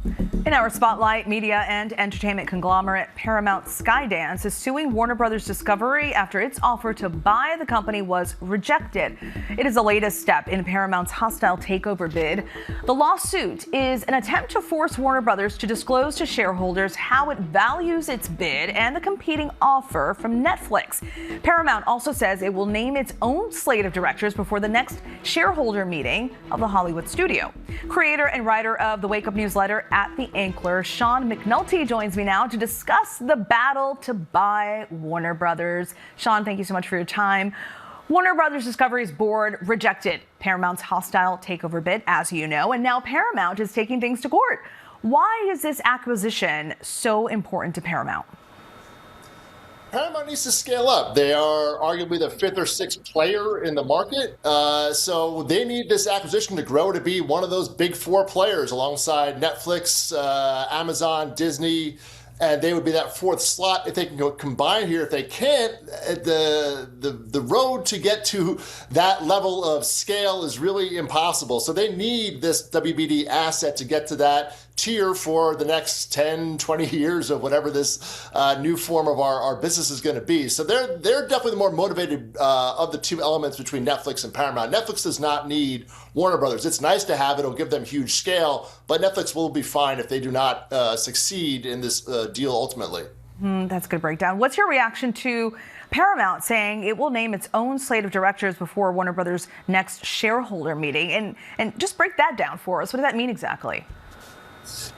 In our spotlight, media and entertainment conglomerate Paramount Skydance is suing Warner Brothers Discovery after its offer to buy the company was rejected. It is the latest step in Paramount's hostile takeover bid. The lawsuit is an attempt to force Warner Brothers to disclose to shareholders how it values its bid and the competing offer from Netflix. Paramount also says it will name its own slate of directors before the next shareholder meeting of the Hollywood studio. Creator and writer of the Wake Up newsletter At the Ankler, Sean McNulty, joins me now to discuss the battle to buy Warner Brothers. Sean, thank you so much for your time. Warner Brothers Discovery's board rejected Paramount's hostile takeover bid, as you know, and now Paramount is taking things to court. Why is this acquisition so important to Paramount? Paramount needs to scale up. They are arguably the fifth or sixth player in the market. So they need this acquisition to grow to be one of those big four players alongside Netflix, Amazon, Disney, and they would be that fourth slot if they can go combine here. If they can't, the road to get to that level of scale is really impossible. So they need this WBD asset to get to that tier for the next 10, 20 years of whatever this new form of our business is going to be. So they're definitely the more motivated of the two elements between Netflix and Paramount. Netflix does not need Warner Brothers. It's nice to have it. It'll give them huge scale, but Netflix will be fine if they do not succeed in this deal ultimately. That's a good breakdown. What's your reaction to Paramount saying it will name its own slate of directors before Warner Brothers' next shareholder meeting? And just break that down for us. What does that mean exactly?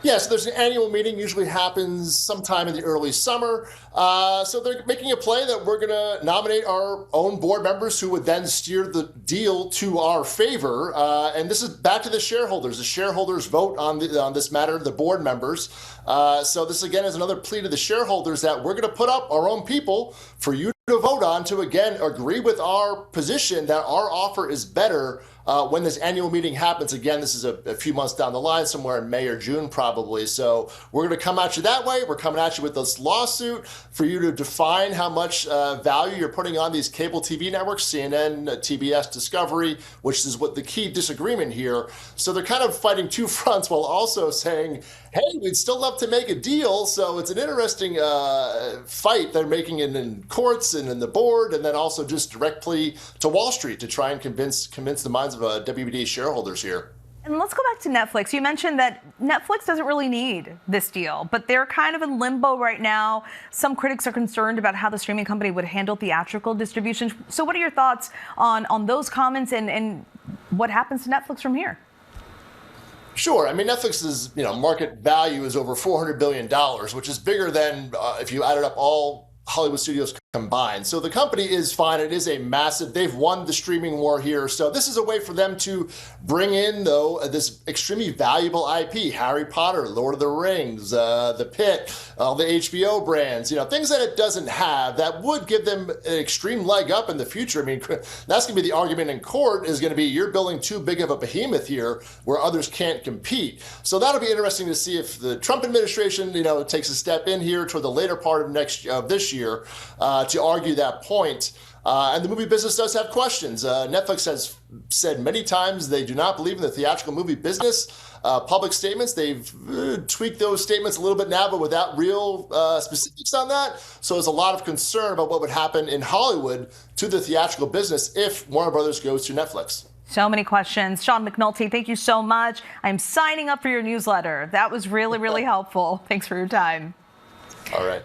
Yeah, so there's an annual meeting, usually happens sometime in the early summer. So they're making a play that we're going to nominate our own board members who would then steer the deal to our favor. And this is back to the shareholders. The shareholders vote on this matter, the board members. So this, again, is another plea to the shareholders that we're going to put up our own people for you to vote on to, again, agree with our position that our offer is better when this annual meeting happens. Again, this is a few months down the line, somewhere in May or June probably. So we're going to come at you that way. We're coming at you with this lawsuit for you to define how much value you're putting on these cable TV networks, CNN, TBS, Discovery, which is what the key disagreement here. So they're kind of fighting two fronts while also saying, hey, we'd still love to make a deal. So it's an interesting fight they're making in courts and in the board, and then also just directly to Wall Street to try and convince the minds of WBD shareholders here. And let's go back to Netflix. You mentioned that Netflix doesn't really need this deal, but they're kind of in limbo right now. Some critics are concerned about how the streaming company would handle theatrical distribution. So what are your thoughts on those comments and what happens to Netflix from here? Sure. I mean, Netflix's market value is over $400 billion, which is bigger than if you added up all Hollywood studios combined. So the company is fine. It is a massive, they've won the streaming war here. So this is a way for them to bring in, though, this extremely valuable IP, Harry Potter, Lord of the Rings, The Pit, all the HBO brands, things that it doesn't have that would give them an extreme leg up in the future. I mean, that's going to be the argument in court, is going to be you're building too big of a behemoth here where others can't compete. So that'll be interesting to see if the Trump administration, takes a step in here toward the later part of this year to argue that point. And the movie business does have questions. Netflix has said many times they do not believe in the theatrical movie business. Public statements, they've tweaked those statements a little bit now, but without real specifics on that. So there's a lot of concern about what would happen in Hollywood to the theatrical business if Warner Brothers goes to Netflix. So many questions. Sean McNulty, thank you so much. I'm signing up for your newsletter. That was really, really helpful. Thanks for your time. All right.